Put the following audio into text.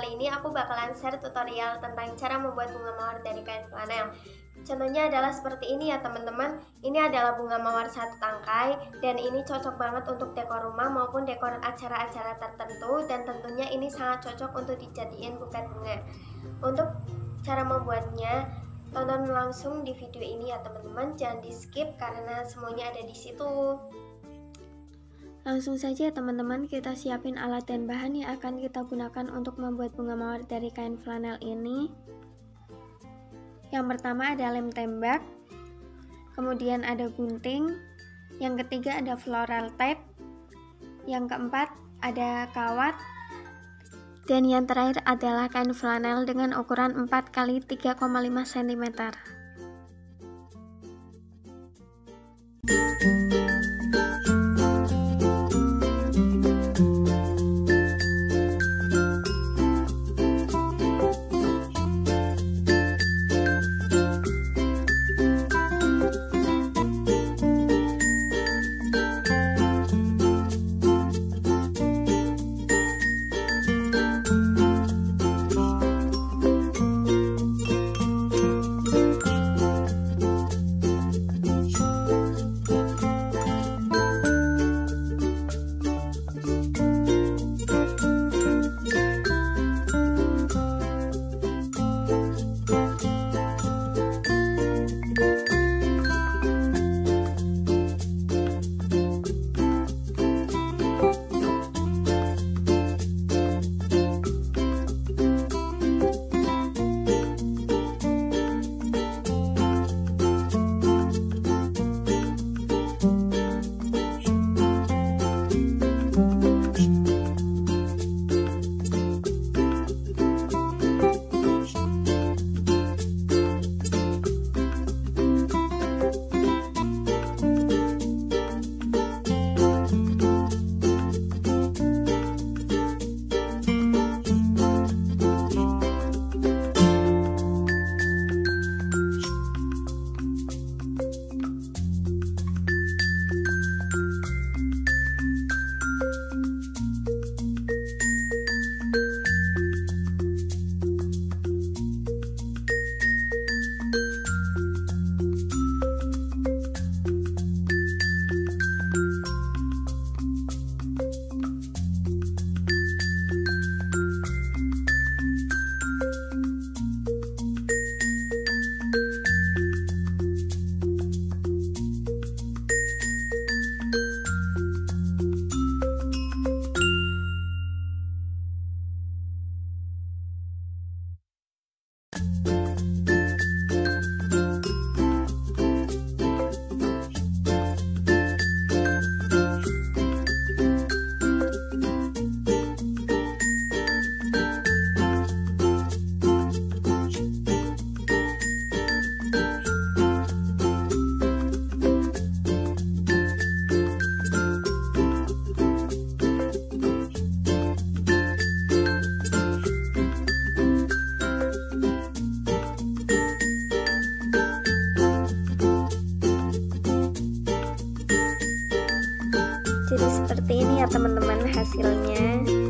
kali ini aku bakalan share tutorial tentang cara membuat bunga mawar dari kain flanel. Contohnya adalah seperti ini ya teman-teman. Ini adalah bunga mawar satu tangkai dan ini cocok banget untuk dekor rumah maupun dekor acara-acara tertentu, dan tentunya ini sangat cocok untuk dijadiin buket bunga. Untuk cara membuatnya, tonton langsung di video ini ya teman-teman, jangan di skip karena semuanya ada di situ. Langsung saja teman-teman, kita siapin alat dan bahan yang akan kita gunakan untuk membuat bunga mawar dari kain flanel ini. Yang pertama ada lem tembak, kemudian ada gunting, yang ketiga ada floral tape, yang keempat ada kawat, dan yang terakhir adalah kain flanel dengan ukuran 4 x 3,5 cm. Jadi seperti ini ya teman-teman hasilnya.